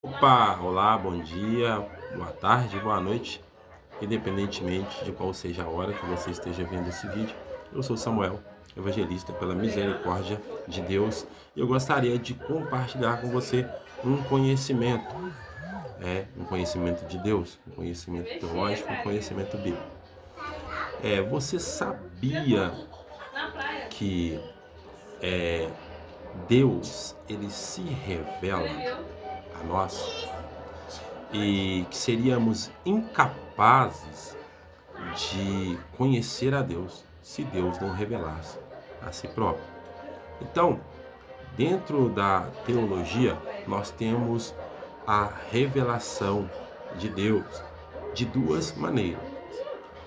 Opa, olá, bom dia, boa tarde, boa noite, independentemente de qual seja a hora que você esteja vendo esse vídeo. Eu sou Samuel, evangelista pela misericórdia de Deus, e eu gostaria de compartilhar com você um conhecimento, um conhecimento de Deus, um conhecimento teológico, um conhecimento bíblico. Você sabia que Deus, ele se revela a nós e que seríamos incapazes de conhecer a Deus se Deus não revelasse a si próprio? Então, dentro da teologia, nós temos a revelação de Deus de duas maneiras.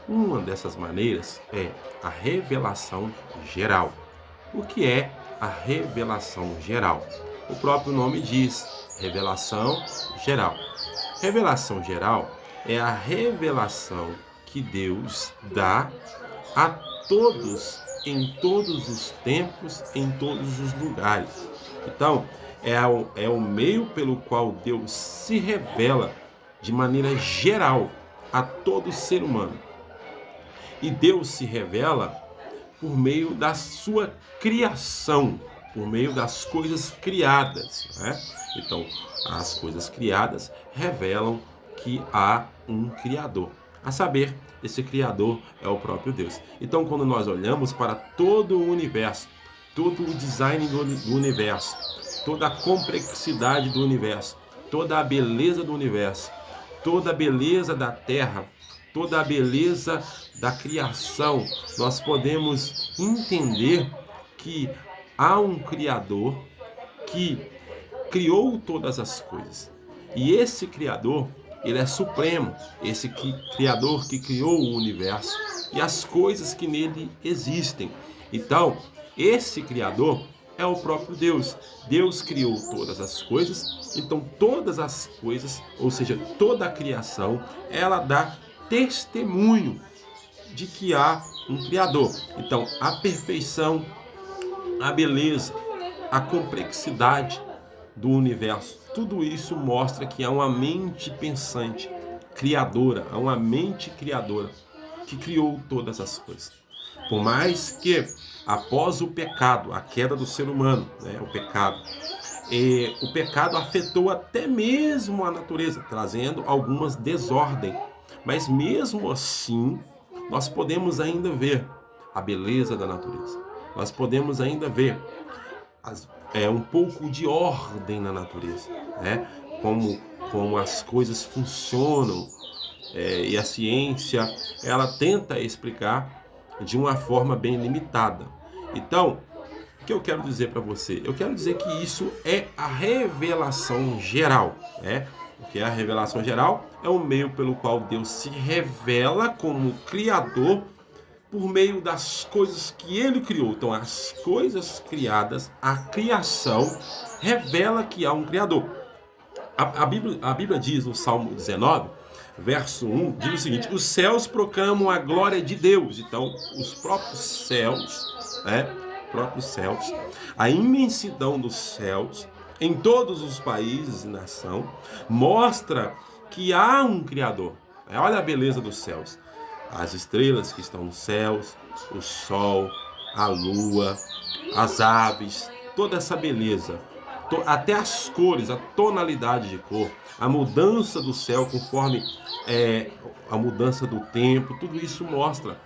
Uma dessas maneiras é a revelação geral. O que é a revelação geral? O próprio nome diz, revelação geral. Revelação geral é a revelação que Deus dá a todos, em todos os tempos, em todos os lugares. Então, é o meio pelo qual Deus se revela de maneira geral a todo ser humano. E Deus se revela por meio da sua criação, por meio das coisas criadas, né? Então, as coisas criadas revelam que há um Criador. A saber, esse Criador é o próprio Deus. Então, quando nós olhamos para todo o universo, todo o design do universo, toda a complexidade do universo, toda a beleza do universo, toda a beleza da Terra, toda a beleza da criação, nós podemos entender que há um Criador que criou todas as coisas. E esse Criador, ele é supremo, esse Criador que criou o universo e as coisas que nele existem. Então, esse Criador é o próprio Deus. Deus criou todas as coisas, então todas as coisas, ou seja, toda a criação, ela dá testemunho de que há um Criador. Então, a perfeição, a beleza, a complexidade do universo, tudo isso mostra que há uma mente pensante, criadora, há uma mente criadora que criou todas as coisas. Por mais que, após o pecado, a queda do ser humano, o pecado afetou até mesmo a natureza, trazendo algumas desordens. Mas mesmo assim, nós podemos ainda ver a beleza da natureza. Nós podemos ainda ver um pouco de ordem na natureza, né? Como as coisas funcionam. E a ciência, ela tenta explicar de uma forma bem limitada. Então, o que eu quero dizer para você? Eu quero dizer que isso é a revelação geral, né? Porque a revelação geral é o meio pelo qual Deus se revela como Criador por meio das coisas que Ele criou. Então, as coisas criadas, a criação, revela que há um Criador. A Bíblia diz no Salmo 19, verso 1, diz o seguinte: os céus proclamam a glória de Deus. Então, os próprios céus, a imensidão dos céus, em todos os países e nação, mostra que há um Criador. Olha a beleza dos céus. As estrelas que estão nos céus, o sol, a lua, as aves, toda essa beleza. Até as cores, a tonalidade de cor, a mudança do céu conforme a mudança do tempo, tudo isso mostra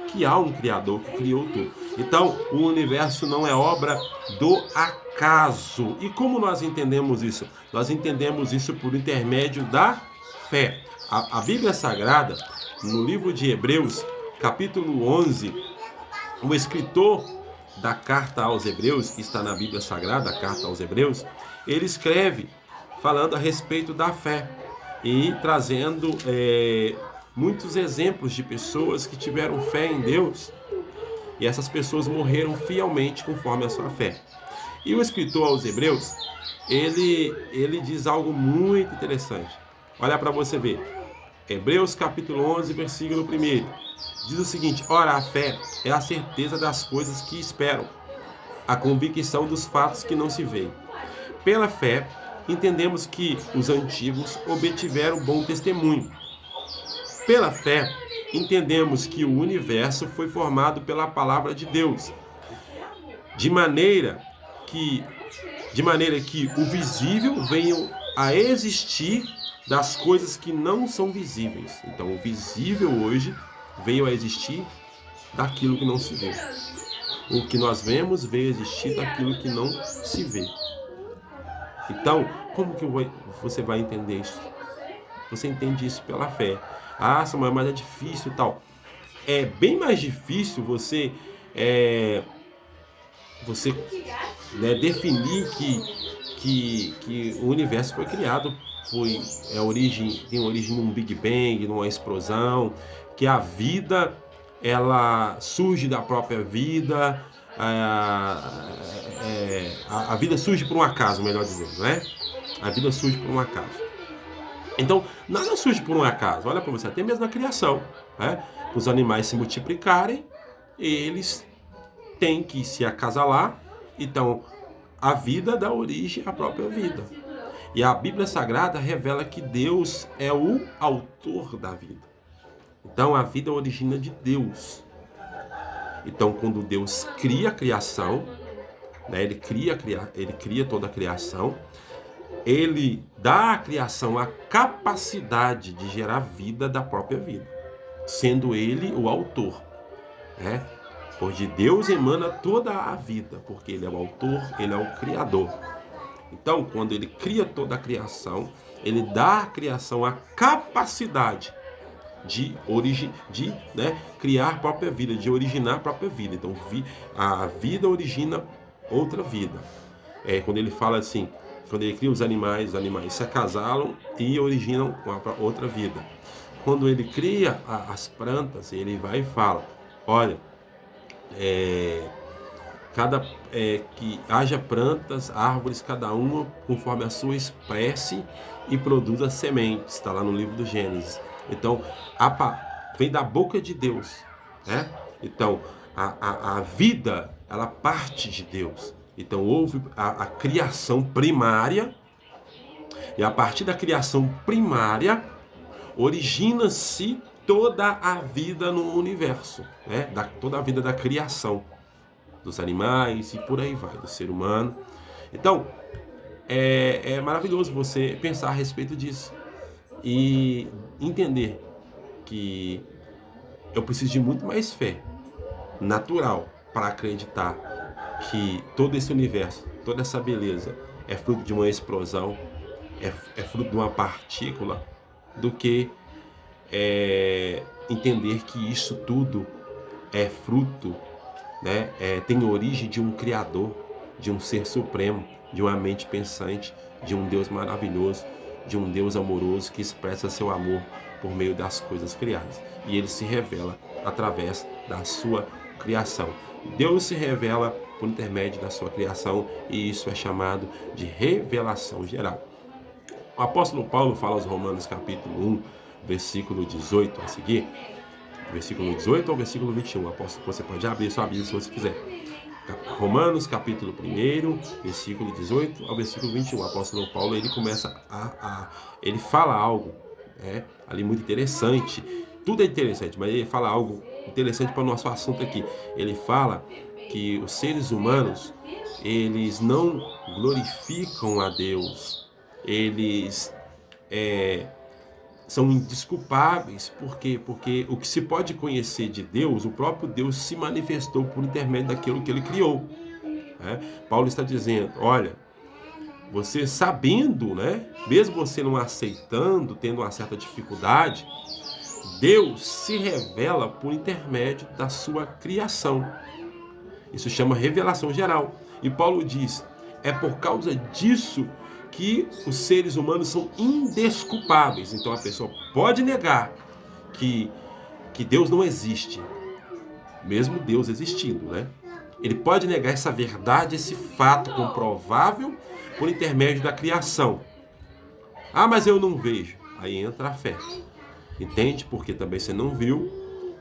que há um Criador que criou tudo. Então, o universo não é obra do acaso. E como nós entendemos isso? Nós entendemos isso por intermédio da fé. A Bíblia Sagrada, no livro de Hebreus, capítulo 11, o escritor da carta aos Hebreus, que está na Bíblia Sagrada, a carta aos Hebreus, ele escreve falando a respeito da fé e trazendo muitos exemplos de pessoas que tiveram fé em Deus e essas pessoas morreram fielmente conforme a sua fé. E o escritor aos Hebreus, ele diz algo muito interessante. Olha para você ver. Hebreus capítulo 11, versículo 1. Diz o seguinte: ora, a fé é a certeza das coisas que esperam, a convicção dos fatos que não se veem. Pela fé, entendemos que os antigos obtiveram bom testemunho. Pela fé, entendemos que o universo foi formado pela palavra de Deus, de maneira que o visível venha a existir das coisas que não são visíveis. Então, o visível hoje veio a existir daquilo que não se vê. O que nós vemos veio a existir daquilo que não se vê. Então, como que você vai entender isso? Você entende isso pela fé. Ah, Samuel, mas é difícil e tal. É bem mais difícil você definir que o universo foi criado, tem origem num Big Bang, numa explosão, que a vida ela surge da própria vida, a vida surge por um acaso, melhor dizendo, né? A vida surge por um acaso. Então, nada surge por um acaso. Olha para você, até mesmo na criação, né? Os animais se multiplicarem, eles têm que se acasalar. Então, a vida dá origem à própria vida. E a Bíblia Sagrada revela que Deus é o autor da vida. Então, a vida origina de Deus. Então, quando Deus cria a criação, né, ele cria toda a criação, ele dá à criação a capacidade de gerar vida da própria vida, sendo ele o autor, né? Pois de Deus emana toda a vida, porque ele é o autor, ele é o criador. Então, quando ele cria toda a criação, ele dá à criação a capacidade de criar a própria vida, de originar a própria vida. Então, a vida origina outra vida. Quando ele fala assim, quando ele cria os animais se acasalam e originam outra vida. Quando ele cria as plantas, ele vai e fala, olha, que haja plantas, árvores, cada uma conforme a sua espécie e produza sementes, está lá no livro do Gênesis. Então, vem da boca de Deus, né? Então, a vida, ela parte de Deus. Então, houve a criação primária, e a partir da criação primária, origina-se toda a vida no universo, né? Toda a vida da criação, dos animais e por aí vai, do ser humano. Então, é maravilhoso você pensar a respeito disso e entender que eu preciso de muito mais fé natural para acreditar que todo esse universo, toda essa beleza é fruto de uma explosão, é fruto de uma partícula, do que entender que isso tudo é fruto, né? Tem origem de um Criador, de um Ser Supremo, de uma mente pensante, de um Deus maravilhoso, de um Deus amoroso que expressa seu amor por meio das coisas criadas. E ele se revela através da sua criação. Deus se revela por intermédio da sua criação, e isso é chamado de revelação geral. O apóstolo Paulo fala aos Romanos capítulo 1, versículo 18 a seguir, versículo 18 ao versículo 21. Você pode abrir sua Bíblia se você quiser. Romanos capítulo 1, versículo 18 ao versículo 21. O apóstolo Paulo, ele começa ele fala algo, ali muito interessante. Tudo é interessante, mas ele fala algo interessante para o nosso assunto aqui. Ele fala que os seres humanos, eles não glorificam a Deus. Eles são indesculpáveis. Por quê? Porque o que se pode conhecer de Deus, o próprio Deus se manifestou por intermédio daquilo que ele criou. Paulo está dizendo, olha, você sabendo, né, mesmo você não aceitando, tendo uma certa dificuldade, Deus se revela por intermédio da sua criação. Isso chama revelação geral. E Paulo diz, é por causa disso que os seres humanos são indesculpáveis. Então a pessoa pode negar que Deus não existe, mesmo Deus existindo, né? Ele pode negar essa verdade, esse fato comprovável por intermédio da criação. Ah, mas eu não vejo. Aí entra a fé. Entende? Porque também você não viu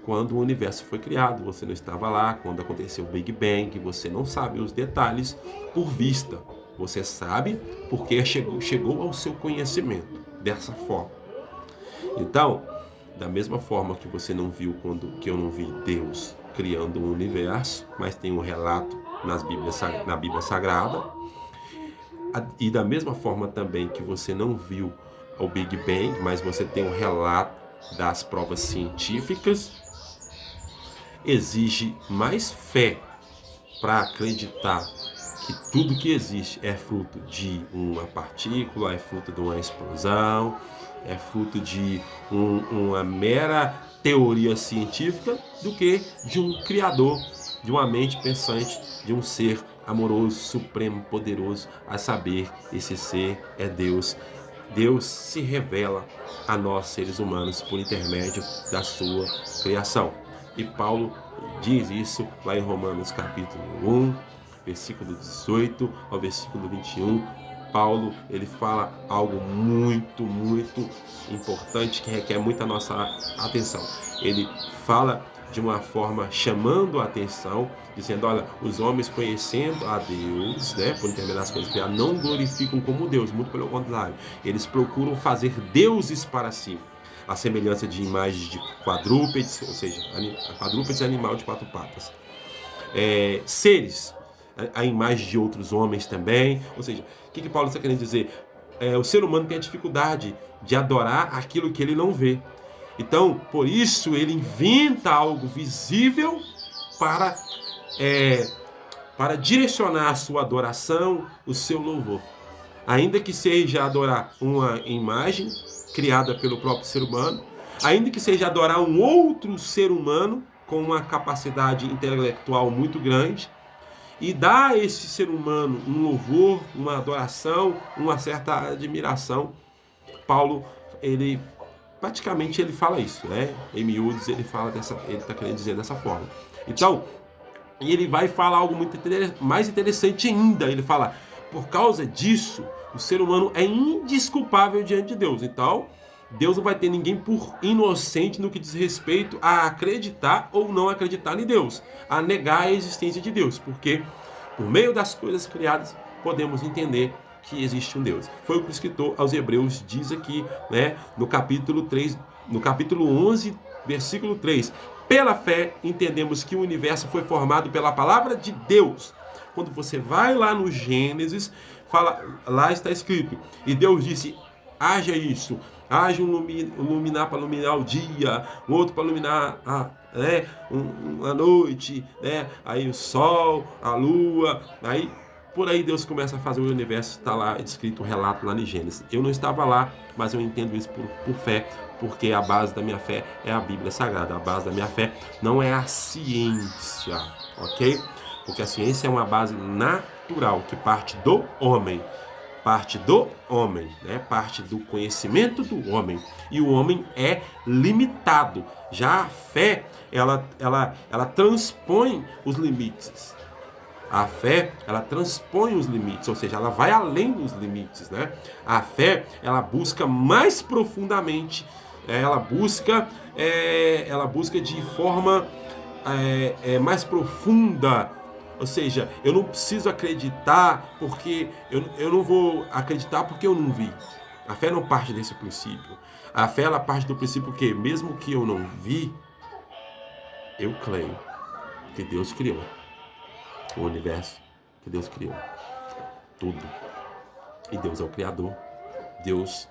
quando o universo foi criado. Você não estava lá quando aconteceu o Big Bang. Você não sabe os detalhes por vista. Você sabe porque chegou ao seu conhecimento dessa forma. Então, da mesma forma que você não viu que eu não vi Deus criando um universo, mas tem um relato na Bíblia Sagrada, e da mesma forma também que você não viu o Big Bang, mas você tem um relato das provas científicas, exige mais fé para acreditar que tudo que existe é fruto de uma partícula, é fruto de uma explosão, é fruto de uma mera teoria científica, do que de um criador, de uma mente pensante, de um ser amoroso, supremo, poderoso, a saber, esse ser é Deus. Deus se revela a nós, seres humanos, por intermédio da sua criação. E Paulo diz isso lá em Romanos capítulo 1, versículo 18 ao versículo 21. Paulo, ele fala algo muito, muito importante que requer muita nossa atenção. Ele fala de uma forma chamando a atenção, dizendo, olha, os homens conhecendo a Deus, né, por intermédio das coisas criadas, não glorificam como Deus, muito pelo contrário, eles procuram fazer deuses para si, a semelhança de imagens de quadrúpedes, ou seja, quadrúpedes é animal de 4 patas, seres, a imagem de outros homens também. Ou seja, o que Paulo está querendo dizer? O ser humano tem a dificuldade de adorar aquilo que ele não vê. Então, por isso, ele inventa algo visível para direcionar a sua adoração, o seu louvor. Ainda que seja adorar uma imagem criada pelo próprio ser humano, ainda que seja adorar um outro ser humano com uma capacidade intelectual muito grande, e dar a esse ser humano um louvor, uma adoração, uma certa admiração. Paulo, ele praticamente ele fala isso, né? Em miúdos ele está querendo dizer dessa forma. Então, ele vai falar algo muito mais interessante ainda. Ele fala, por causa disso, o ser humano é indesculpável diante de Deus. Então, Deus não vai ter ninguém por inocente no que diz respeito a acreditar ou não acreditar em Deus, a negar a existência de Deus, porque por meio das coisas criadas podemos entender que existe um Deus. Foi o que o escritor aos Hebreus diz aqui, né, no capítulo 11, versículo 3. Pela fé entendemos que o universo foi formado pela palavra de Deus. Quando você vai lá no Gênesis, lá está escrito, e Deus disse, haja isso, haja um luminar para iluminar o dia, um outro para iluminar a noite, né? Aí o sol, a lua, aí por aí Deus começa a fazer o universo. Está lá escrito um relato lá em Gênesis. Eu não estava lá, mas eu entendo isso por fé, porque a base da minha fé é a Bíblia Sagrada. A base da minha fé não é a ciência, ok? Porque a ciência é uma base natural que parte do homem. Parte do homem, né? Parte do conhecimento do homem. E o homem é limitado. Já a fé, ela transpõe os limites. A fé, ela transpõe os limites, ou seja, ela vai além dos limites, né? A fé, ela busca mais profundamente, ela busca de forma mais profunda. Ou seja, eu não preciso acreditar porque eu não vou acreditar porque eu não vi. A fé não parte desse princípio. A fé, ela parte do princípio que, mesmo que eu não vi, eu creio que Deus criou o universo, que Deus criou tudo. E Deus é o Criador. Deus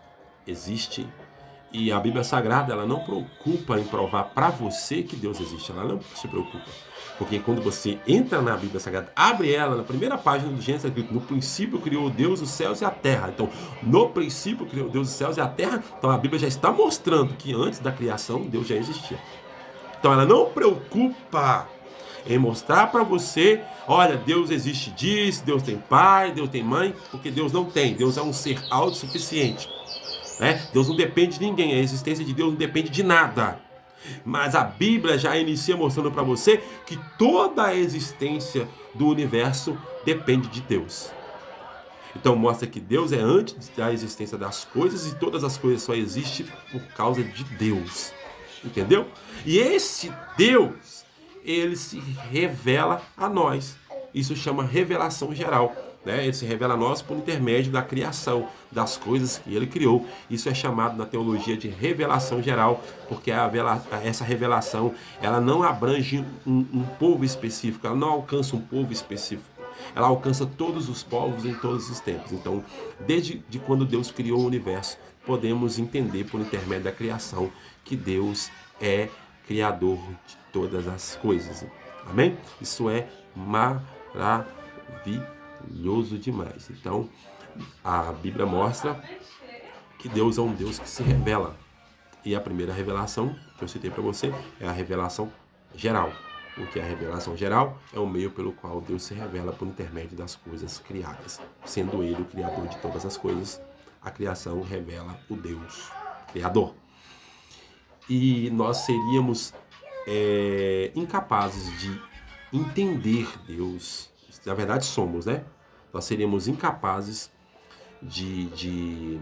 existe. E a Bíblia Sagrada, ela não preocupa em provar para você que Deus existe. Ela não se preocupa. Porque quando você entra na Bíblia Sagrada, abre ela, na primeira página do Gênesis, no princípio criou Deus os céus e a terra. Então, no princípio criou Deus os céus e a terra. Então, a Bíblia já está mostrando que antes da criação, Deus já existia. Então, ela não preocupa em mostrar para você, olha, Deus existe disso, Deus tem pai, Deus tem mãe, porque Deus não tem. Deus é um ser autossuficiente. Deus não depende de ninguém, a existência de Deus não depende de nada. Mas a Bíblia já inicia mostrando para você que toda a existência do universo depende de Deus. Então mostra que Deus é antes da existência das coisas e todas as coisas só existem por causa de Deus. Entendeu? E esse Deus, ele se revela a nós. Isso chama revelação geral. né? Ele se revela a nós por intermédio da criação, das coisas que ele criou. Isso é chamado na teologia de revelação geral, porque essa revelação ela não abrange um povo específico, ela não alcança um povo específico. Ela alcança todos os povos em todos os tempos. Então, desde quando Deus criou o universo, podemos entender por intermédio da criação que Deus é criador de todas as coisas. Amém? Isso é maravilhoso demais. Então, a Bíblia mostra que Deus é um Deus que se revela. E a primeira revelação que eu citei para você é a revelação geral. O que é a revelação geral? É o meio pelo qual Deus se revela por intermédio das coisas criadas. Sendo Ele o Criador de todas as coisas, a criação revela o Deus Criador. E nós seríamos incapazes de entender Deus. Na verdade somos, né? Nós seríamos incapazes de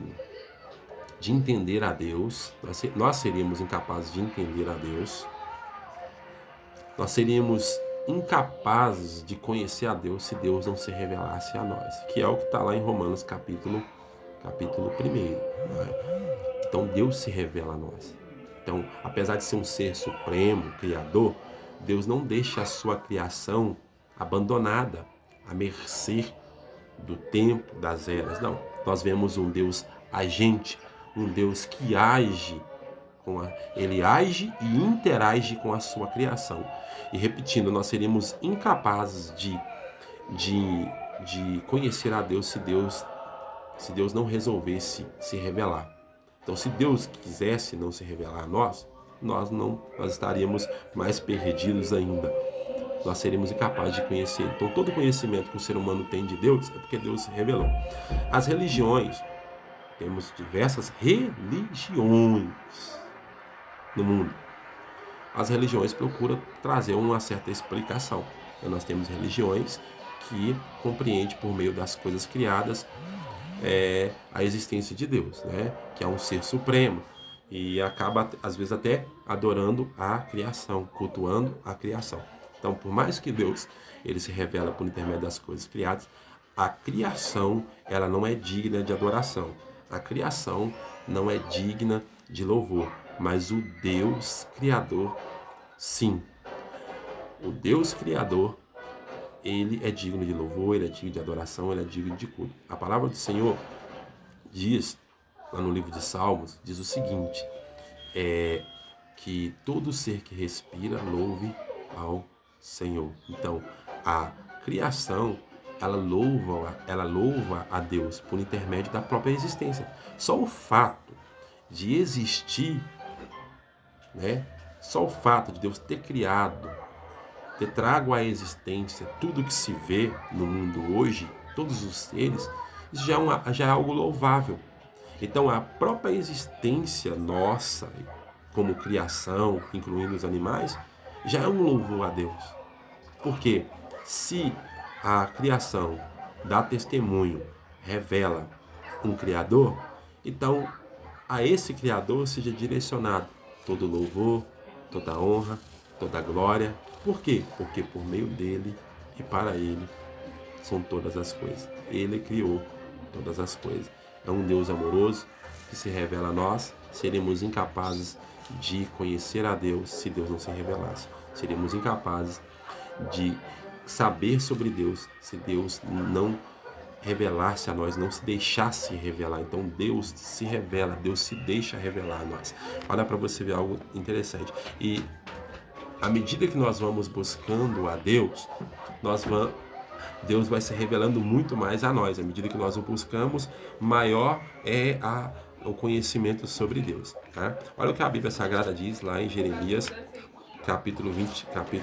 entender a Deus. Nós seríamos incapazes de entender a Deus. Nós seríamos incapazes de conhecer a Deus se Deus não se revelasse a nós. Que é o que está lá em Romanos capítulo 1. Né? Então Deus se revela a nós. Então, apesar de ser um ser supremo, criador, Deus não deixa a sua criação abandonada, à mercê do tempo, das eras. Não, nós vemos um Deus agente, um Deus que age, ele age e interage com a sua criação. E repetindo, nós seríamos incapazes de conhecer a Deus se Deus não resolvesse se revelar. Então, se Deus quisesse não se revelar a nós estaríamos mais perdidos ainda. Nós seríamos incapazes de conhecer. Então, todo conhecimento que o ser humano tem de Deus é porque Deus se revelou. As religiões, temos diversas religiões no mundo. As religiões procuram trazer uma certa explicação. Então, nós temos religiões que compreendem por meio das coisas criadas a existência de Deus, né? Que é um ser supremo e acaba às vezes até adorando a criação, cultuando a criação. Então, por mais que Deus ele se revela por intermédio das coisas criadas, a criação ela não é digna de adoração. A criação não é digna de louvor, mas o Deus Criador, sim. O Deus Criador, ele é digno de louvor, ele é digno de adoração, ele é digno de culto. A palavra do Senhor diz, lá no livro de Salmos, diz o seguinte, que todo ser que respira louve ao Senhor. Então, a criação, ela louva a Deus por intermédio da própria existência. Só o fato de existir, né? Só o fato de Deus ter criado, ter trago à existência tudo que se vê no mundo hoje, todos os seres, isso já é algo louvável. Então, a própria existência nossa, como criação, incluindo os animais, já é um louvor a Deus. Porque se a criação dá testemunho, revela um Criador, então a esse Criador seja direcionado todo louvor, toda honra, toda glória. Por quê? Porque por meio dele e para ele são todas as coisas. Ele criou todas as coisas. É um Deus amoroso que se revela a nós. Seríamos incapazes de conhecer a Deus se Deus não se revelasse. Seríamos incapazes de saber sobre Deus se Deus não revelasse a nós, não se deixasse revelar. Então Deus se revela, Deus se deixa revelar a nós. Olha para você ver algo interessante. E à medida que nós vamos buscando a Deus, Deus vai se revelando muito mais a nós. À medida que nós o buscamos, maior é o conhecimento sobre Deus. Tá? Olha o que a Bíblia Sagrada diz lá em Jeremias, capítulo 29,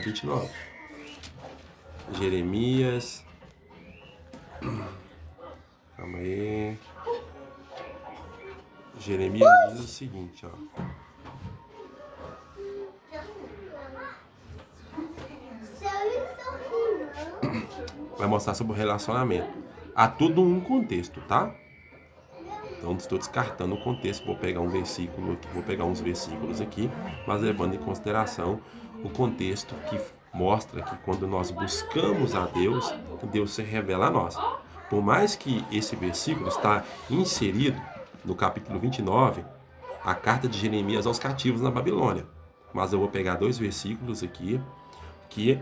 29. Jeremias, calma aí. Jeremias diz o seguinte, ó. Vai mostrar sobre o relacionamento. Há tudo um contexto, tá? Então estou descartando o contexto, vou pegar um versículo aqui, vou pegar uns versículos aqui, mas levando em consideração o contexto mostra que quando nós buscamos a Deus, Deus se revela a nós. Por mais que esse versículo está inserido no capítulo 29, a carta de Jeremias aos cativos na Babilônia. Mas eu vou pegar 2 versículos aqui que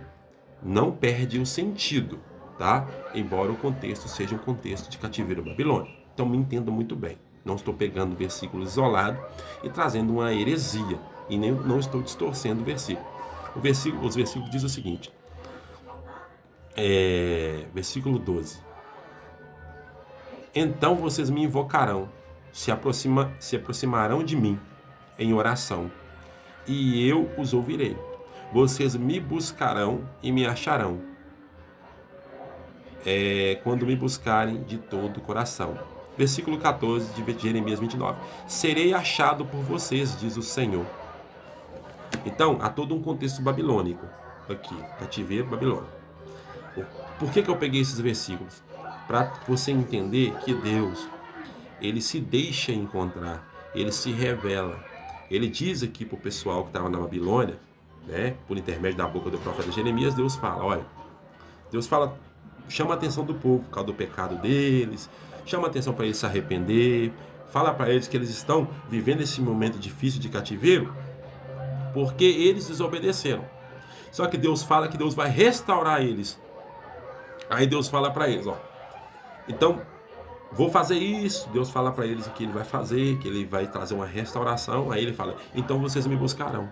não perde o sentido, tá? Embora o contexto seja um contexto de cativeiro babilônico. Então me entenda muito bem. Não estou pegando versículo isolado e trazendo uma heresia. E nem, não estou distorcendo o versículo. Os versículos diz o seguinte. Versículo 12. Então vocês me invocarão, se aproximarão de mim em oração, e eu os ouvirei. Vocês me buscarão e me acharão, quando me buscarem de todo o coração. Versículo 14 de Jeremias 29. Serei achado por vocês, diz o Senhor. Então, há todo um contexto babilônico aqui, cativeiro babilônico. Por que eu peguei esses versículos? Para você entender que Deus, ele se deixa encontrar, ele se revela. Ele diz aqui para o pessoal que estava na Babilônia, né, por intermédio da boca do profeta Jeremias, Deus fala, chama a atenção do povo por causa do pecado deles, chama a atenção para eles se arrepender, fala para eles que eles estão vivendo esse momento difícil de cativeiro, porque eles desobedeceram. Só que Deus fala que Deus vai restaurar eles. Aí Deus fala para eles, então, vou fazer isso. Deus fala para eles que ele vai fazer, que ele vai trazer uma restauração. Aí ele fala, então vocês me buscarão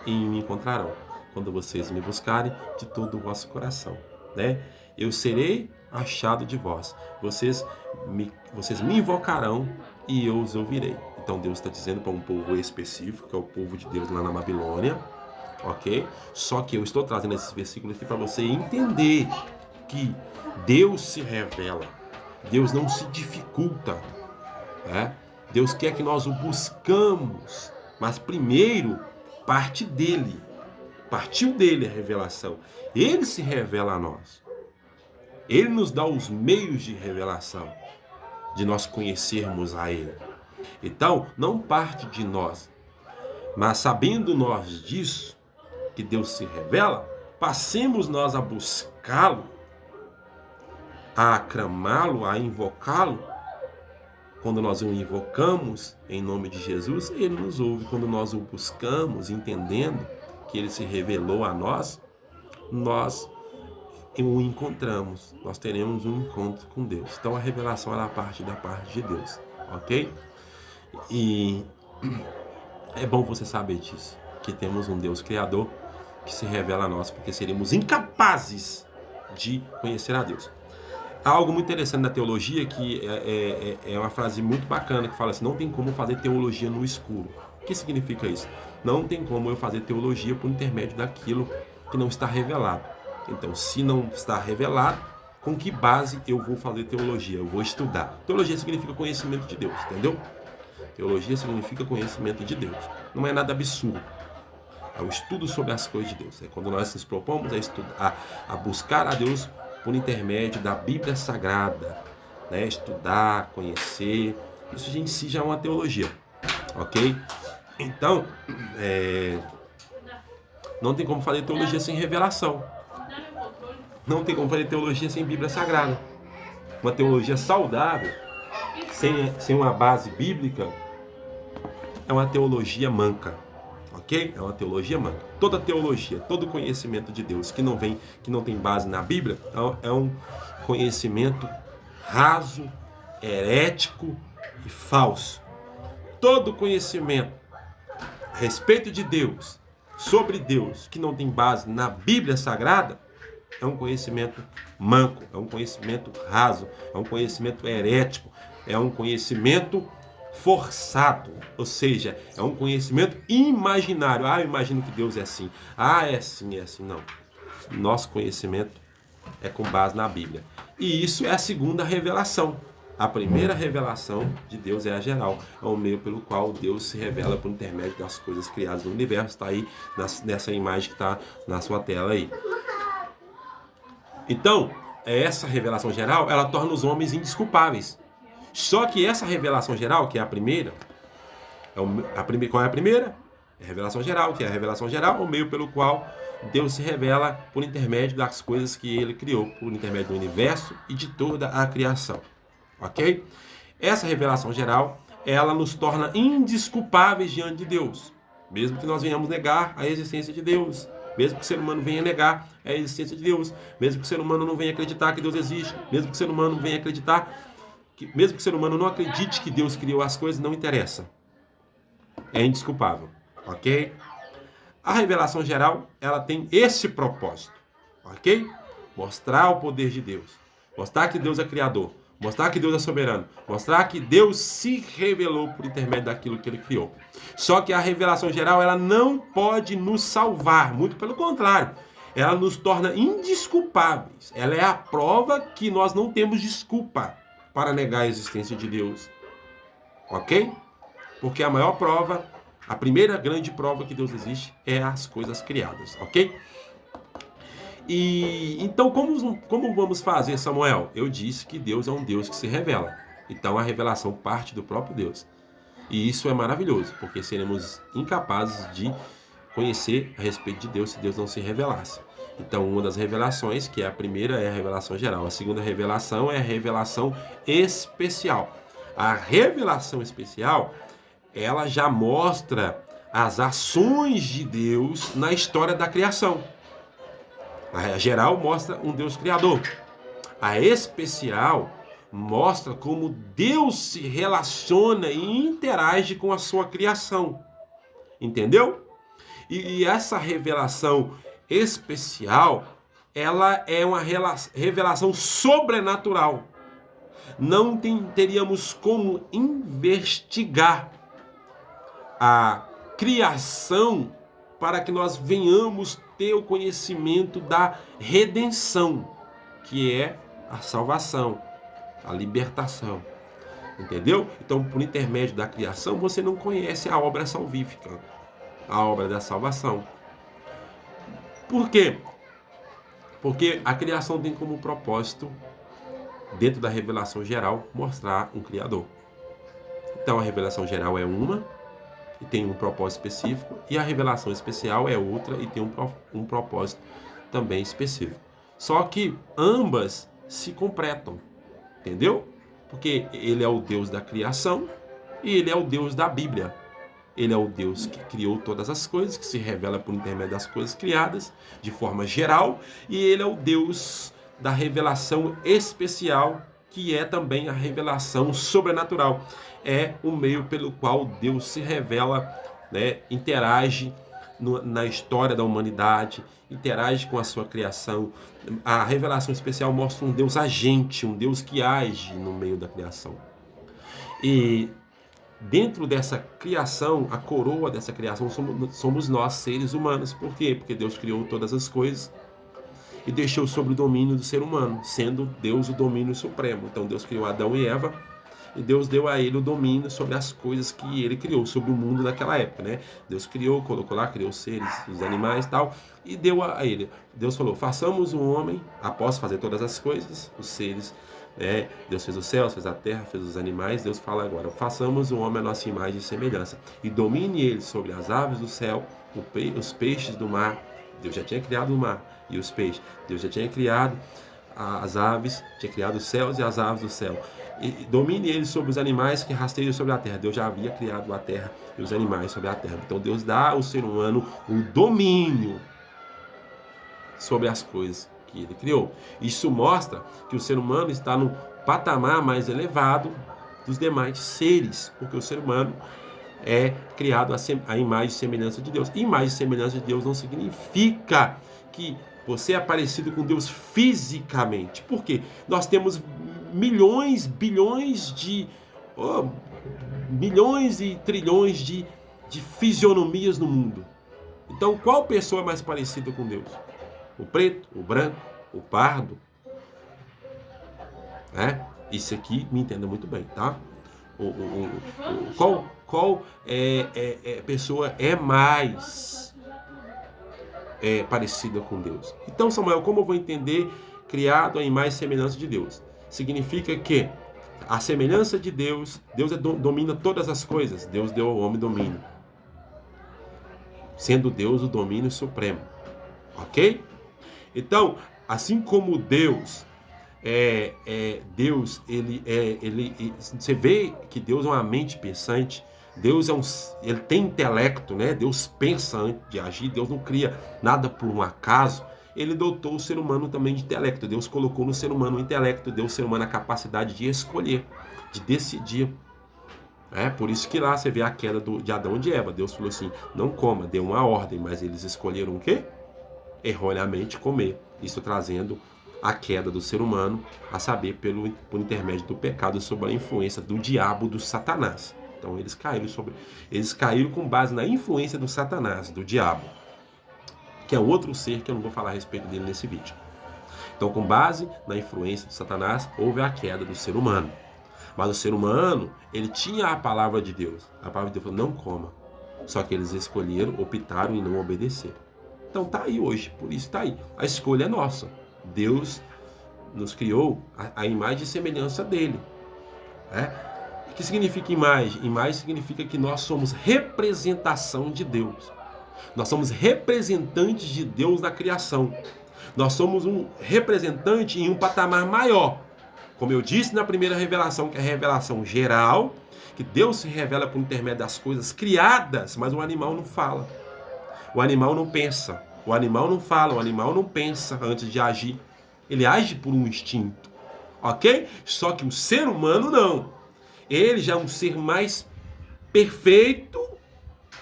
e me encontrarão, quando vocês me buscarem de todo o vosso coração, né? Eu serei achado de vós. Vocês me invocarão e eu os ouvirei. Então Deus está dizendo para um povo específico, que é o povo de Deus lá na Babilônia, ok? Só que eu estou trazendo esses versículos aqui para você entender que Deus se revela. Deus não se dificulta, né? Deus quer que nós o buscamos, mas primeiro parte dele. Partiu dele a revelação. Ele se revela a nós. Ele nos dá os meios de revelação, de nós conhecermos a ele. Então, não parte de nós, mas sabendo nós disso, que Deus se revela, passemos nós a buscá-lo, a aclamá-lo, a invocá-lo. Quando nós o invocamos em nome de Jesus, ele nos ouve. Quando nós o buscamos, entendendo que ele se revelou a nós, nós o encontramos. Nós teremos um encontro com Deus. Então a revelação ela parte da parte de Deus, ok? E é bom você saber disso, que temos um Deus Criador que se revela a nós, porque seríamos incapazes de conhecer a Deus. Há algo muito interessante na teologia que é uma frase muito bacana que fala assim: não tem como fazer teologia no escuro. O que significa isso? Não tem como eu fazer teologia por intermédio daquilo que não está revelado. Então, se não está revelado, com que base eu vou fazer teologia? Eu vou estudar. Teologia significa conhecimento de Deus, entendeu? Teologia significa conhecimento de Deus. Não é nada absurdo. É o estudo sobre as coisas de Deus. É quando nós nos propomos a buscar a Deus por intermédio da Bíblia Sagrada, né? Estudar, conhecer, isso em si já é uma teologia, ok? Então, não tem como fazer teologia sem revelação, não tem como fazer teologia sem Bíblia Sagrada. Uma teologia saudável, sem uma base bíblica, é uma teologia manca. Ok? É uma teologia manca. Toda teologia, todo conhecimento de Deus que não tem base na Bíblia, é um conhecimento raso, herético e falso. Todo conhecimento a respeito de Deus, sobre Deus, que não tem base na Bíblia Sagrada, é um conhecimento manco, é um conhecimento raso, é um conhecimento herético, é um conhecimento forçado, ou seja, é um conhecimento imaginário. Eu imagino que Deus é assim. É assim, é assim. Não. Nosso conhecimento é com base na Bíblia. E isso é a segunda revelação. A primeira revelação de Deus é a geral. É o meio pelo qual Deus se revela por intermédio das coisas criadas no universo. Está aí nessa imagem que está na sua tela aí. Então, essa revelação geral, ela torna os homens indesculpáveis. Só que essa revelação geral, que é a primeira, qual é a primeira? É a revelação geral, que é a revelação geral, o meio pelo qual Deus se revela por intermédio das coisas que ele criou, por intermédio do universo e de toda a criação. Ok? Essa revelação geral, ela nos torna indesculpáveis diante de Deus. Mesmo que nós venhamos negar a existência de Deus. Mesmo que o ser humano venha negar a existência de Deus. Mesmo que o ser humano não venha acreditar que Deus existe. Mesmo que o ser humano venha acreditar mesmo que o ser humano não acredite que Deus criou as coisas, não interessa. É indesculpável, ok? A revelação geral, ela tem esse propósito, ok? Mostrar o poder de Deus. Mostrar que Deus é criador. Mostrar que Deus é soberano. Mostrar que Deus se revelou por intermédio daquilo que ele criou. Só que a revelação geral, ela não pode nos salvar. Muito pelo contrário. Ela nos torna indesculpáveis. Ela é a prova que nós não temos desculpa para negar a existência de Deus. Ok? Porque a maior prova, a primeira grande prova que Deus existe é as coisas criadas. Ok? E então, como vamos fazer, Samuel? Eu disse que Deus é um Deus que se revela. Então, a revelação parte do próprio Deus. E isso é maravilhoso, porque seremos incapazes de conhecer a respeito de Deus se Deus não se revelasse. Então, uma das revelações, que é a primeira, é a revelação geral. A segunda revelação é a revelação especial. A revelação especial, ela já mostra as ações de Deus na história da criação. A geral mostra um Deus criador. A especial mostra como Deus se relaciona e interage com a sua criação. Entendeu? E essa revelação especial, ela é uma revelação sobrenatural. Não teríamos como investigar a criação para que nós venhamos ter o conhecimento da redenção, que é a salvação, a libertação. Entendeu? Então, por intermédio da criação, você não conhece a obra salvífica, a obra da salvação. Por quê? Porque a criação tem como propósito, dentro da revelação geral, mostrar um Criador. Então, a revelação geral é uma, e tem um propósito específico, e a revelação especial é outra, e tem um propósito também específico. Só que ambas se completam, entendeu? Porque ele é o Deus da criação, e ele é o Deus da Bíblia. Ele é o Deus que criou todas as coisas, que se revela por intermédio das coisas criadas, de forma geral. E ele é o Deus da revelação especial, que é também a revelação sobrenatural. É o meio pelo qual Deus se revela, né, interage na história da humanidade, interage com a sua criação. A revelação especial mostra um Deus agente, um Deus que age no meio da criação. E dentro dessa criação, a coroa dessa criação somos nós, seres humanos. Por quê? Porque Deus criou todas as coisas e deixou sob o domínio do ser humano, sendo Deus o domínio supremo. Então Deus criou Adão e Eva e Deus deu a ele o domínio sobre as coisas que ele criou, sobre o mundo daquela época, né? Deus criou, colocou lá, criou os seres, os animais e tal, e deu a ele. Deus falou, façamos um homem, após fazer todas as coisas, os seres, né? Deus fez os céus, fez a terra, fez os animais. Deus fala agora, façamos um homem à nossa imagem e semelhança, e domine ele sobre as aves do céu, os peixes do mar. Deus já tinha criado o mar e os peixes. Deus já tinha criado as aves, tinha criado os céus e as aves do céu. E domine ele sobre os animais que rasteiam sobre a terra. Deus já havia criado a terra e os animais sobre a terra. Então Deus dá ao ser humano o domínio sobre as coisas que ele criou. Isso mostra que o ser humano está no patamar mais elevado dos demais seres, porque o ser humano é criado à imagem e semelhança de Deus. Imagem e semelhança de Deus não significa que você é parecido com Deus fisicamente. Por quê? Nós temos milhões e trilhões de fisionomias no mundo. Então, qual pessoa é mais parecida com Deus? O preto, o branco, o pardo? Isso aqui me entenda muito bem, tá? Qual pessoa é mais parecida com Deus? Então, Samuel, como eu vou entender criado à imagem e semelhança de Deus? Significa que a semelhança de Deus, Deus domina todas as coisas. Deus deu ao homem domínio, sendo Deus o domínio supremo. ok? Então, assim como Deus Deus, você vê que Deus é uma mente pensante, Deus ele tem intelecto, né? Deus pensa antes de agir, Deus não cria nada por um acaso. Ele dotou o ser humano também de intelecto. Deus colocou no ser humano o intelecto, deu ao ser humano a capacidade de escolher, de decidir. Por isso que lá você vê a queda de Adão e de Eva. Deus falou assim, não coma, deu uma ordem, mas eles escolheram o quê? Erroneamente comer. Isso trazendo a queda do ser humano, a saber, por intermédio do pecado, sob a influência do diabo, do Satanás. Então eles caíram com base na influência do Satanás, do diabo, que é outro ser que eu não vou falar a respeito dele nesse vídeo. Então, com base na influência do Satanás, houve a queda do ser humano. Mas o ser humano, ele tinha a palavra de Deus. A palavra de Deus falou, não coma. Só que eles escolheram, optaram em não obedecer. Então tá aí hoje, por isso tá aí. A escolha é nossa. Deus nos criou a imagem e semelhança dele. O que significa imagem? Imagem significa que nós somos representação de Deus. Nós somos representantes de Deus na criação. Nós somos um representante em um patamar maior. Como eu disse na primeira revelação, que é a revelação geral, que Deus se revela por intermédio das coisas criadas, mas o animal não fala. O animal não pensa. O animal não fala, o animal não pensa antes de agir. Ele age por um instinto. Ok? Só que o ser humano não. Ele já é um ser mais perfeito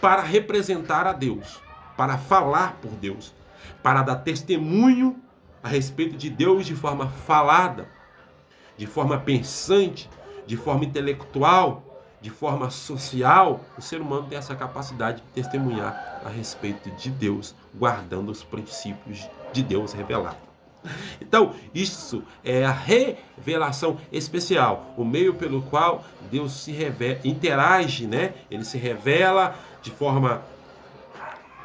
para representar a Deus, para falar por Deus, para dar testemunho a respeito de Deus de forma falada, de forma pensante, de forma intelectual, de forma social. O ser humano tem essa capacidade de testemunhar a respeito de Deus, guardando os princípios de Deus revelados. Então, isso é a revelação especial, o meio pelo qual Deus se revela, interage, né? Ele se revela de forma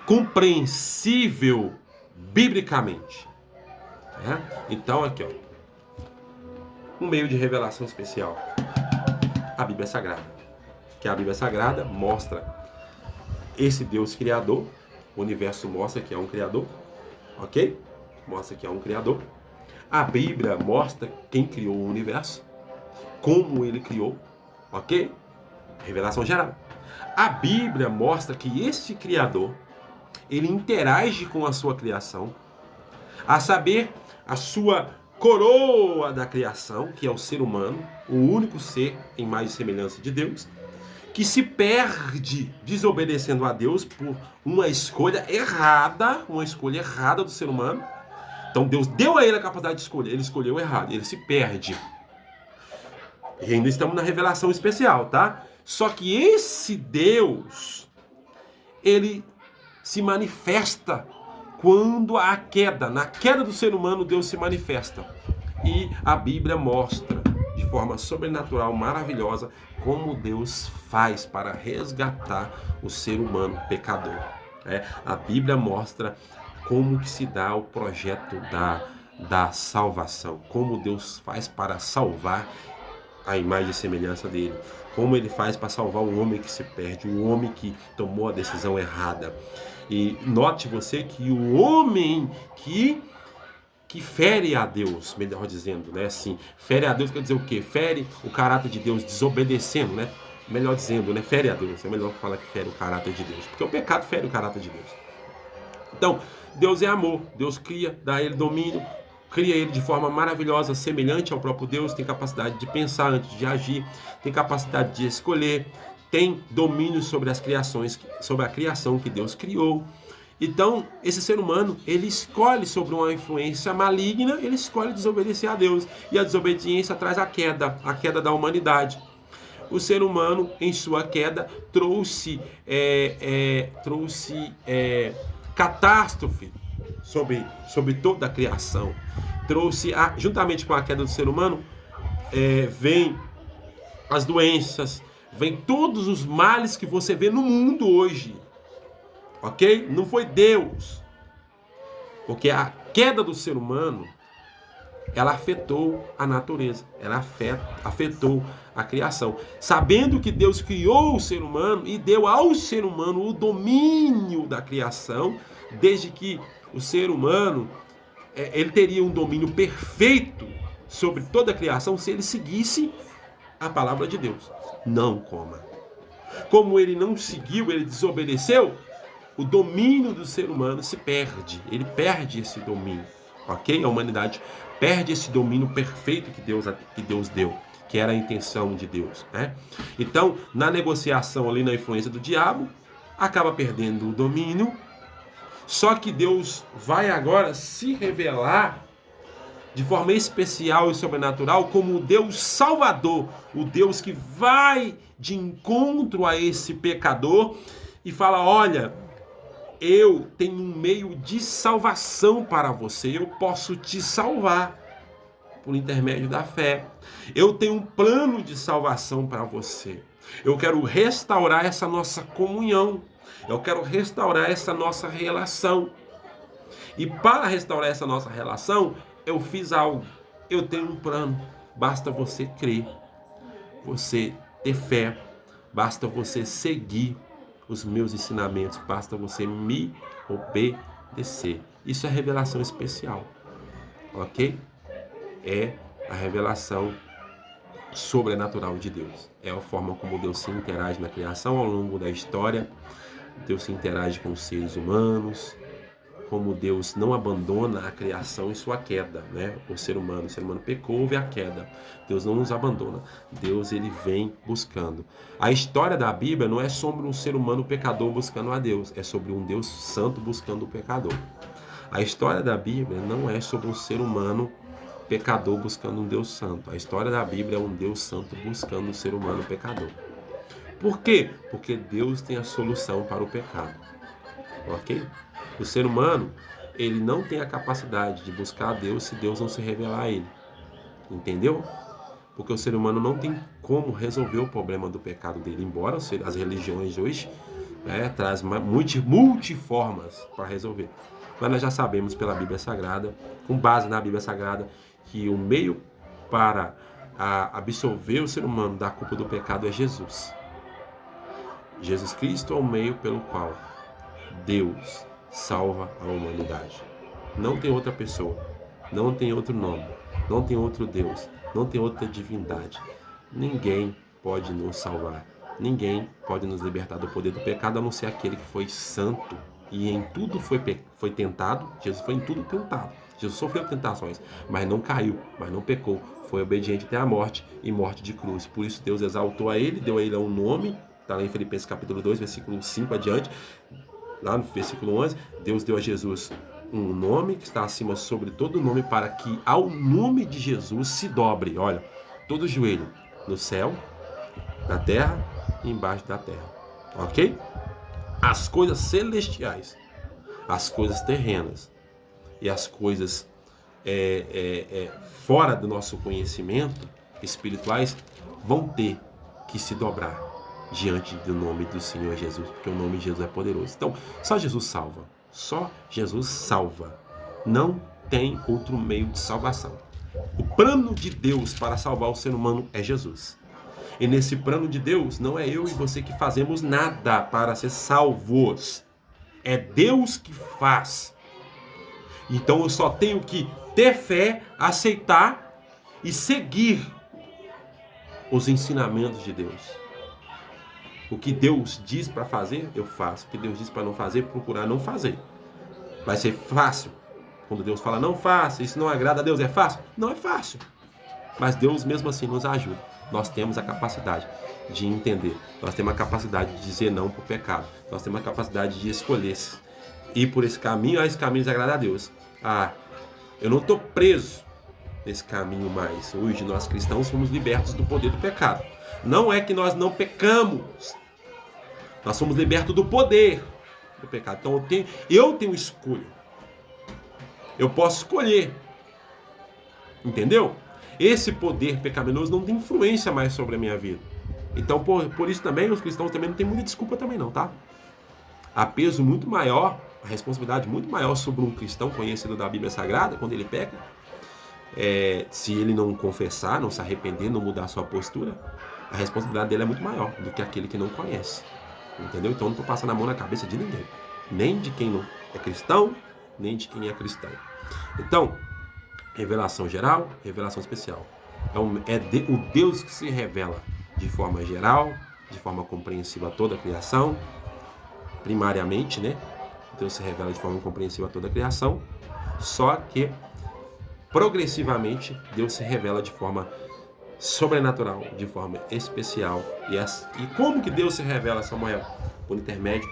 compreensível biblicamente. Então, aqui, um meio de revelação especial, a Bíblia Sagrada. Que a Bíblia Sagrada mostra esse Deus criador, o universo mostra que é um criador, ok? Mostra que é um criador. A Bíblia mostra quem criou o universo, como ele criou, ok? Revelação geral. A Bíblia mostra que esse criador, ele interage com a sua criação, a saber, a sua coroa da criação, que é o ser humano, o único ser em imagem e semelhança de Deus, que se perde desobedecendo a Deus por uma escolha errada do ser humano. Então Deus deu a ele a capacidade de escolher, ele escolheu errado, ele se perde. E ainda estamos na revelação especial, tá? Só que esse Deus, ele se manifesta quando há queda. Na queda do ser humano, Deus se manifesta. E a Bíblia mostra, de forma sobrenatural, maravilhosa, como Deus faz para resgatar o ser humano pecador. A Bíblia mostra como que se dá o projeto da salvação, como Deus faz para salvar a imagem e semelhança dele, como ele faz para salvar o homem que se perde, o homem que tomou a decisão errada. E note você que o homem que fere a Deus, melhor dizendo, né? Assim, fere a Deus quer dizer o quê? Fere o caráter de Deus, desobedecendo, né? Melhor dizendo, né? Fere a Deus, é melhor falar que fere o caráter de Deus, porque o pecado fere o caráter de Deus. Então, Deus é amor, Deus cria, dá a ele domínio, cria ele de forma maravilhosa, semelhante ao próprio Deus, tem capacidade de pensar antes de agir, tem capacidade de escolher, tem domínio sobre as criações, sobre a criação que Deus criou. Então, esse ser humano, ele escolhe sobre uma influência maligna, ele escolhe desobedecer a Deus, e a desobediência traz a queda da humanidade. O ser humano, em sua queda, trouxe catástrofe sobre toda a criação. Trouxe, juntamente com a queda do ser humano, vem as doenças, vem todos os males que você vê no mundo hoje. Ok? Não foi Deus. Porque a queda do ser humano, ela afetou a natureza, ela afetou a criação. Sabendo que Deus criou o ser humano e deu ao ser humano o domínio da criação, desde que o ser humano, ele teria um domínio perfeito sobre toda a criação se ele seguisse a palavra de Deus. Não coma. Como ele não seguiu, ele desobedeceu, o domínio do ser humano se perde. Ele perde esse domínio, ok? A humanidade perde esse domínio perfeito que Deus deu, que era a intenção de Deus, né? Então, na negociação ali, na influência do diabo, acaba perdendo o domínio. Só que Deus vai agora se revelar de forma especial e sobrenatural como o Deus Salvador, o Deus que vai de encontro a esse pecador e fala: olha, eu tenho um meio de salvação para você, eu posso te salvar por intermédio da fé. Eu tenho um plano de salvação para você. Eu quero restaurar essa nossa comunhão. Eu quero restaurar essa nossa relação. E para restaurar essa nossa relação, eu fiz algo. Eu tenho um plano. Basta você crer. Você ter fé. Basta você seguir os meus ensinamentos. Basta você me obedecer. Isso é revelação especial. Ok? É a revelação sobrenatural de Deus. É a forma como Deus se interage na criação ao longo da história. Deus se interage com os seres humanos, como Deus não abandona a criação em sua queda, né? O ser humano pecou, houve a queda. Deus não nos abandona. Deus, ele vem buscando. A história da Bíblia não é sobre um ser humano pecador buscando a Deus, é sobre um Deus santo buscando o pecador. A história da Bíblia não é sobre um ser humano pecador buscando um Deus santo. A história da Bíblia é um Deus santo buscando um ser humano pecador. Por quê? Porque Deus tem a solução para o pecado. Ok? O ser humano, ele não tem a capacidade de buscar a Deus se Deus não se revelar a ele. Entendeu? Porque o ser humano não tem como resolver o problema do pecado dele, embora as religiões hoje trazem multiformas para resolver. Mas nós já sabemos pela Bíblia Sagrada, com base na Bíblia Sagrada, que o meio para absolver o ser humano da culpa do pecado é Jesus. Jesus Cristo é o meio pelo qual Deus salva a humanidade. Não tem outra pessoa, não tem outro nome, não tem outro Deus, não tem outra divindade. Ninguém pode nos salvar, ninguém pode nos libertar do poder do pecado, a não ser aquele que foi santo e em tudo foi tentado. Jesus foi em tudo tentado. Jesus sofreu tentações, mas não caiu, mas não pecou. Foi obediente até a morte e morte de cruz. Por isso Deus exaltou a ele, deu a ele um nome. Está lá em Filipenses capítulo 2, versículo 5 adiante. Lá no versículo 11, Deus deu a Jesus um nome que está acima sobre todo nome, para que ao nome de Jesus se dobre, olha, todo joelho no céu, na terra e embaixo da terra. Ok? As coisas celestiais, as coisas terrenas e as coisas fora do nosso conhecimento espirituais vão ter que se dobrar diante do nome do Senhor Jesus, porque o nome de Jesus é poderoso. Então, só Jesus salva. Só Jesus salva. Não tem outro meio de salvação. O plano de Deus para salvar o ser humano é Jesus. E nesse plano de Deus, não é eu e você que fazemos nada para ser salvos. É Deus que faz. Então eu só tenho que ter fé, aceitar e seguir os ensinamentos de Deus. O que Deus diz para fazer, eu faço. O que Deus diz para não fazer, procurar não fazer. Vai ser fácil. Quando Deus fala, não faça, isso não agrada a Deus, é fácil? Não é fácil. Mas Deus mesmo assim nos ajuda. Nós temos a capacidade de entender. Nós temos a capacidade de dizer não para o pecado. Nós temos a capacidade de escolher ir por esse caminho, esse caminho desagrada a Deus. Eu não estou preso nesse caminho mais. Hoje nós cristãos fomos libertos do poder do pecado. Não é que nós não pecamos. Nós somos libertos do poder do pecado. Então eu tenho escolha. Eu posso escolher. Entendeu? Esse poder pecaminoso não tem influência mais sobre a minha vida. Então, por isso também, os cristãos também não tem muita desculpa também não, tá? Há peso muito maior, a responsabilidade muito maior sobre um cristão conhecido da Bíblia Sagrada, quando ele peca. Se ele não confessar, não se arrepender, não mudar sua postura, a responsabilidade dele é muito maior do que aquele que não conhece. Entendeu? Então eu não estou passando a mão na cabeça de ninguém. Nem de quem não é cristão, nem de quem é cristão. Então, revelação geral, revelação especial. Então, o Deus que se revela de forma geral, de forma compreensiva a toda a criação, primariamente, né? Deus se revela de forma compreensiva a toda a criação, só que progressivamente Deus se revela de forma sobrenatural, de forma especial. E como que Deus se revela, Samuel? Por intermédio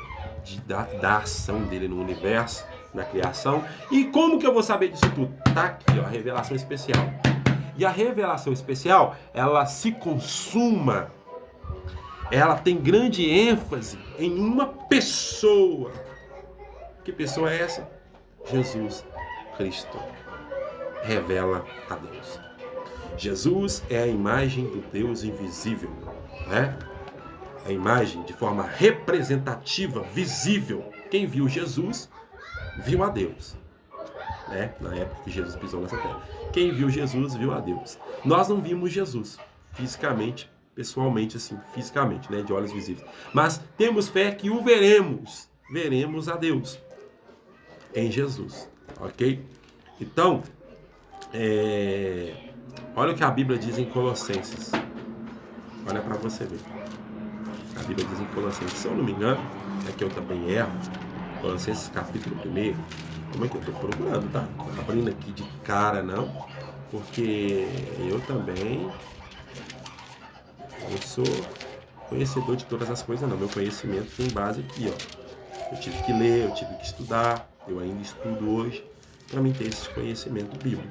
da ação dele no universo, na criação. E como que eu vou saber disso tudo? Tá aqui, ó, a revelação especial. E a revelação especial, ela se consuma, ela tem grande ênfase em uma pessoa. Que pessoa é essa? Jesus Cristo revela a Deus. Jesus é a imagem do Deus invisível, né? A imagem de forma representativa, visível. Quem viu Jesus, viu a Deus, né? Na época que Jesus pisou nessa terra. Quem viu Jesus, viu a Deus. Nós não vimos Jesus fisicamente, pessoalmente, assim, fisicamente, né? De olhos visíveis. Mas temos fé que o veremos. Veremos a Deus em Jesus, ok? Então, olha o que a Bíblia diz em Colossenses. Olha para você ver. A Bíblia diz em Colossenses, se eu não me engano, é que eu também erro. Colossenses capítulo 1. Como é que eu estou procurando, tá? Tô abrindo aqui de cara, não. Porque eu também eu sou conhecedor de todas as coisas, não. Meu conhecimento tem base aqui, ó. Eu tive que ler, eu tive que estudar. Eu ainda estudo hoje para mim ter esse conhecimento bíblico,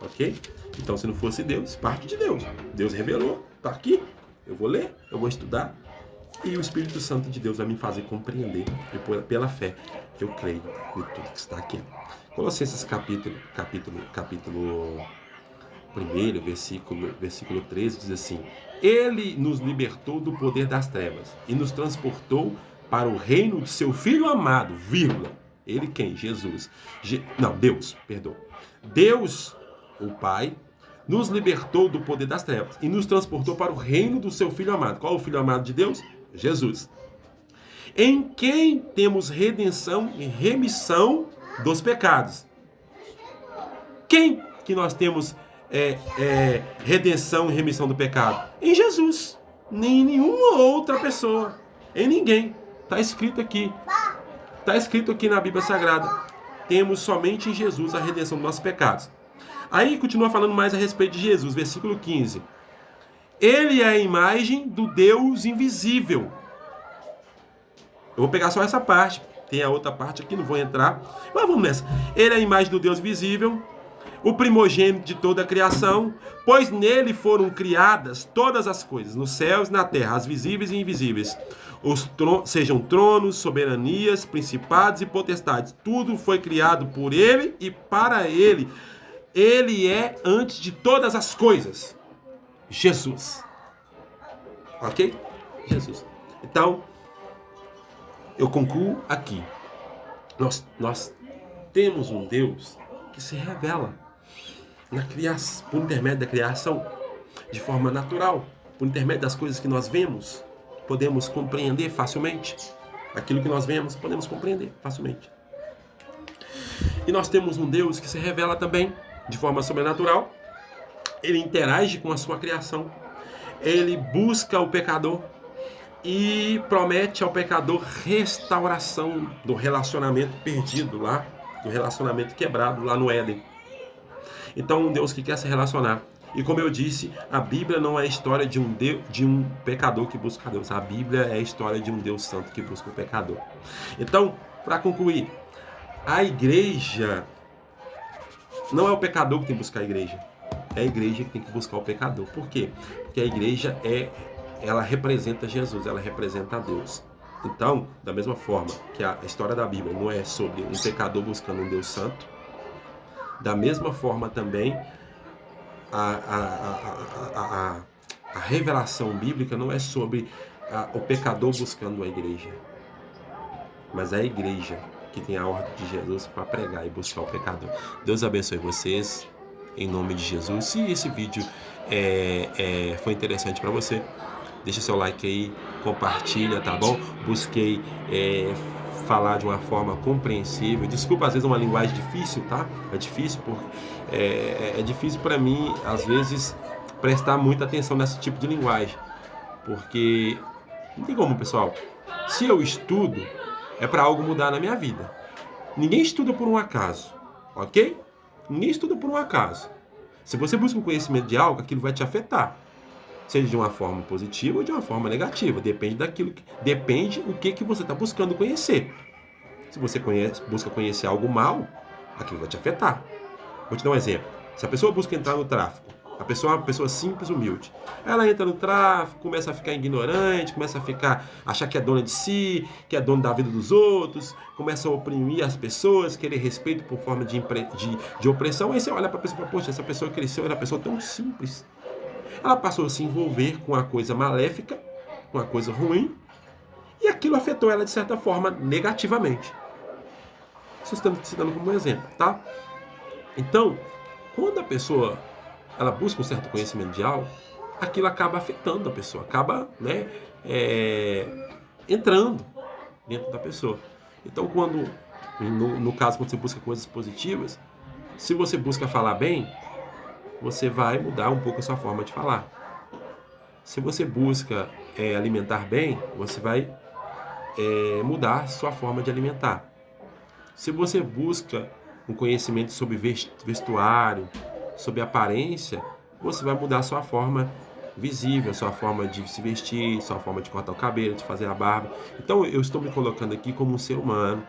ok? Então, se não fosse Deus, parte de Deus. Deus revelou, tá aqui. Eu vou ler, eu vou estudar e o Espírito Santo de Deus vai me fazer compreender pela fé que eu creio em tudo que está aqui. Colossenses capítulo 1, versículo 13 diz assim: Ele nos libertou do poder das trevas e nos transportou para o reino de seu Filho amado, vírgula. Ele quem? Jesus. Deus, perdão. Deus, o Pai, nos libertou do poder das trevas e nos transportou para o reino do seu Filho amado. Qual é o Filho amado de Deus? Jesus. Em quem temos redenção e remissão dos pecados. Quem que nós temos redenção e remissão do pecado? Em Jesus. Nem em nenhuma outra pessoa. Em ninguém. Está escrito aqui. Está escrito aqui na Bíblia Sagrada. Temos somente em Jesus a redenção dos nossos pecados. Aí continua falando mais a respeito de Jesus, versículo 15. Ele é a imagem do Deus invisível. Eu vou pegar só essa parte. Tem a outra parte aqui, não vou entrar. Mas vamos nessa. Ele é a imagem do Deus visível, o primogênito de toda a criação, pois nele foram criadas todas as coisas, nos céus e na terra, as visíveis e invisíveis. Sejam tronos, soberanias, principados e potestades. Tudo foi criado por ele e para ele. Ele é antes de todas as coisas. Jesus. Ok? Jesus. Então, eu concluo aqui. Nós temos um Deus que se revela na criação, por intermédio da criação, de forma natural, por intermédio das coisas que nós vemos, podemos compreender facilmente. Aquilo que nós vemos, podemos compreender facilmente. E nós temos um Deus que se revela também de forma sobrenatural. Ele interage com a sua criação. Ele busca o pecador e promete ao pecador restauração do relacionamento perdido lá, do relacionamento quebrado lá no Éden. Então, um Deus que quer se relacionar. E como eu disse, a Bíblia não é a história de um pecador que busca a Deus. A Bíblia é a história de um Deus santo que busca o pecador. Então, para concluir, a igreja não é o pecador que tem que buscar a igreja. É a igreja que tem que buscar o pecador. Por quê? Porque a igreja ela representa Jesus, ela representa a Deus. Então, da mesma forma que a história da Bíblia não é sobre um pecador buscando um Deus santo, da mesma forma também a revelação bíblica não é sobre o pecador buscando a igreja, mas a igreja que tem a ordem de Jesus para pregar e buscar o pecador. Deus abençoe vocês, em nome de Jesus. Se esse vídeo foi interessante para você, deixa seu like aí, compartilha, tá bom? Busquei falar de uma forma compreensível. Desculpa, às vezes é uma linguagem difícil, tá? É difícil, é difícil para mim, às vezes, prestar muita atenção nesse tipo de linguagem. Porque, não tem como, pessoal. Se eu estudo, é para algo mudar na minha vida. Ninguém estuda por um acaso, ok? Ninguém estuda por um acaso. Se você busca um conhecimento de algo, aquilo vai te afetar. Seja de uma forma positiva ou de uma forma negativa. Depende o que você está buscando conhecer. Se você busca conhecer algo mal, aquilo vai te afetar. Vou te dar um exemplo. Se a pessoa busca entrar no tráfico, a pessoa é uma pessoa simples, humilde. Ela entra no tráfico, começa a ficar ignorante, começa a achar que é dona de si, que é dona da vida dos outros, começa a oprimir as pessoas, querer respeito por forma de opressão. Aí você olha para a pessoa e fala, poxa, essa pessoa cresceu, era uma pessoa tão simples. Ela passou a se envolver com uma coisa maléfica, com uma coisa ruim, e aquilo afetou ela de certa forma negativamente. Isso estou citando como um exemplo, tá? Então, quando a pessoa ela busca um certo conhecimento de algo, aquilo acaba afetando a pessoa, acaba, né, entrando dentro da pessoa. Então, no caso, quando você busca coisas positivas, se você busca falar bem, você vai mudar um pouco a sua forma de falar. Se você busca alimentar bem, você vai mudar a sua forma de alimentar. Se você busca um conhecimento sobre vestuário, sobre aparência, você vai mudar a sua forma visível, a sua forma de se vestir, sua forma de cortar o cabelo, de fazer a barba. Então eu estou me colocando aqui como um ser humano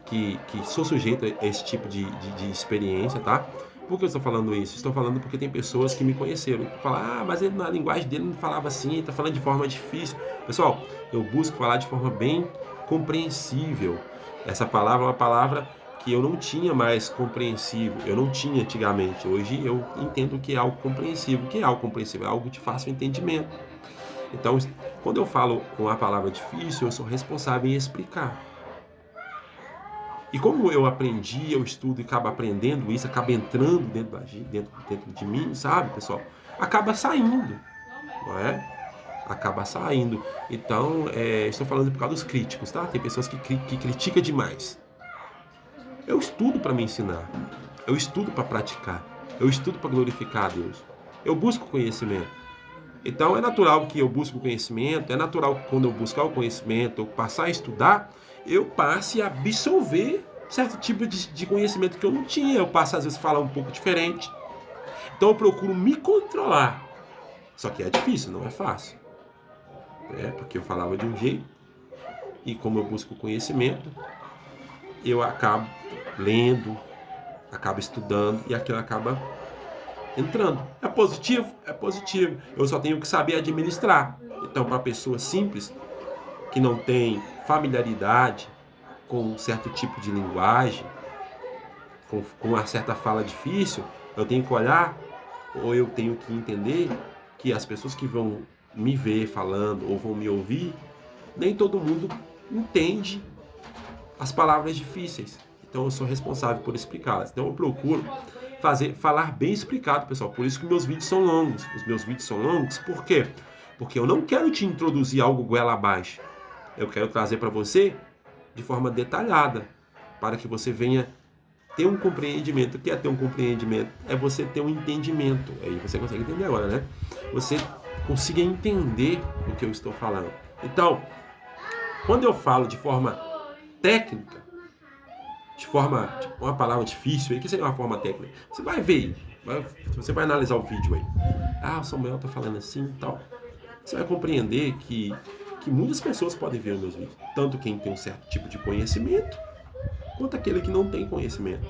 que sou sujeito a esse tipo de experiência, tá? Por que eu estou falando isso? Estou falando porque tem pessoas que me conheceram e falam, mas ele, na linguagem dele não falava assim, está falando de forma difícil. Pessoal, eu busco falar de forma bem compreensível. Essa palavra é uma palavra que eu não tinha mais compreensível, eu não tinha antigamente. Hoje eu entendo que é algo compreensível. O que é algo compreensível? É algo de fácil entendimento. Então, quando eu falo com a palavra difícil, eu sou responsável em explicar. E como eu aprendi, eu estudo e acabo aprendendo isso, acaba entrando dentro de mim, sabe, pessoal? Acaba saindo, não é? Acaba saindo. Então, estou falando por causa dos críticos, tá? Tem pessoas que criticam demais. Eu estudo para me ensinar. Eu estudo para praticar. Eu estudo para glorificar a Deus. Eu busco conhecimento. Então, é natural que eu busque o conhecimento, é natural que quando eu buscar o conhecimento, eu passar a estudar, eu passe a absorver certo tipo de conhecimento que eu não tinha. Eu passo, às vezes, a falar um pouco diferente. Então, eu procuro me controlar. Só que é difícil, não é fácil. Porque eu falava de um jeito, e como eu busco o conhecimento, eu acabo lendo, acabo estudando, e aquilo acaba entrando. É positivo? É positivo. Eu só tenho que saber administrar. Então, para a pessoa simples, que não tem familiaridade com um certo tipo de linguagem, com uma certa fala difícil, eu tenho que olhar, ou eu tenho que entender que as pessoas que vão me ver falando ou vão me ouvir, nem todo mundo entende as palavras difíceis. Então eu sou responsável por explicá-las. Então eu procuro falar bem explicado, pessoal. Por isso que meus vídeos são longos. Os meus vídeos são longos, por quê? Porque eu não quero te introduzir algo goela abaixo. Eu quero trazer para você de forma detalhada, para que você venha ter um compreendimento. O que é ter um compreendimento? É você ter um entendimento. Aí você consegue entender agora, né? Você consiga entender o que eu estou falando. Então, quando eu falo de forma técnica, de forma, tipo, uma palavra difícil, aí que seria uma forma técnica, você vai ver, você vai analisar o vídeo aí. O Samuel tá falando assim e tal. Você vai compreender que muitas pessoas podem ver os meus vídeos, tanto quem tem um certo tipo de conhecimento, quanto aquele que não tem conhecimento.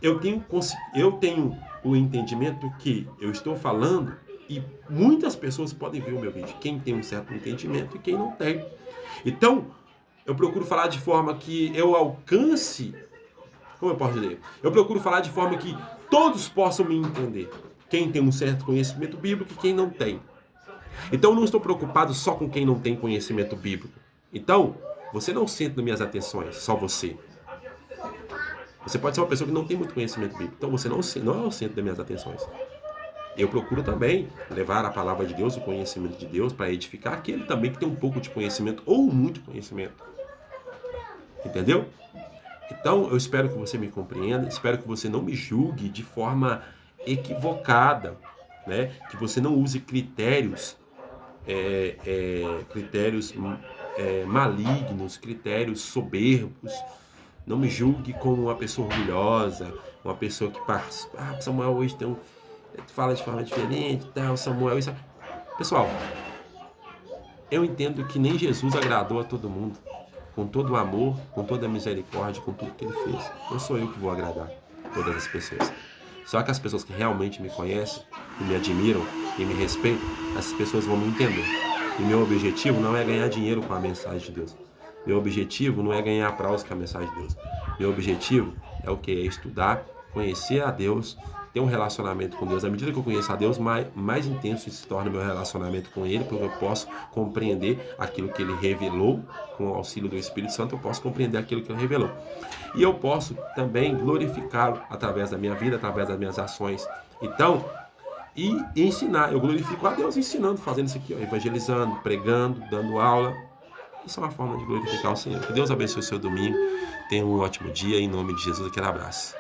Eu tenho o entendimento que eu estou falando e muitas pessoas podem ver o meu vídeo, quem tem um certo entendimento e quem não tem. Então, eu procuro falar de forma que eu alcance, como eu posso dizer? Eu procuro falar de forma que todos possam me entender. Quem tem um certo conhecimento bíblico e quem não tem. Então, eu não estou preocupado só com quem não tem conhecimento bíblico. Então, você não senta nas minhas atenções, só você. Você pode ser uma pessoa que não tem muito conhecimento bíblico. Então, você não é o centro das minhas atenções. Eu procuro também levar a palavra de Deus, o conhecimento de Deus, para edificar aquele também que tem um pouco de conhecimento ou muito conhecimento. Entendeu? Então, eu espero que você me compreenda, espero que você não me julgue de forma equivocada, né? Que você não use critérios malignos, critérios soberbos. Não me julgue como uma pessoa orgulhosa, uma pessoa que passa, Samuel hoje fala de forma diferente, tal, Samuel isso. Pessoal, eu entendo que nem Jesus agradou a todo mundo, com todo o amor, com toda a misericórdia, com tudo que ele fez. Não sou eu que vou agradar todas as pessoas. Só que as pessoas que realmente me conhecem, que me admiram e me respeitam, essas pessoas vão me entender. E meu objetivo não é ganhar dinheiro com a mensagem de Deus. Meu objetivo não é ganhar aplauso com a mensagem de Deus. Meu objetivo é o que? É estudar, conhecer a Deus, ter um relacionamento com Deus. À medida que eu conheço a Deus, mais intenso se torna o meu relacionamento com Ele, porque eu posso compreender aquilo que Ele revelou, com o auxílio do Espírito Santo, eu posso compreender aquilo que Ele revelou. E eu posso também glorificá-lo através da minha vida, através das minhas ações. Então, e ensinar, eu glorifico a Deus ensinando, fazendo isso aqui, ó, evangelizando, pregando, dando aula. Isso é uma forma de glorificar o Senhor. Que Deus abençoe o seu domingo. Tenha um ótimo dia. Em nome de Jesus, aquele abraço.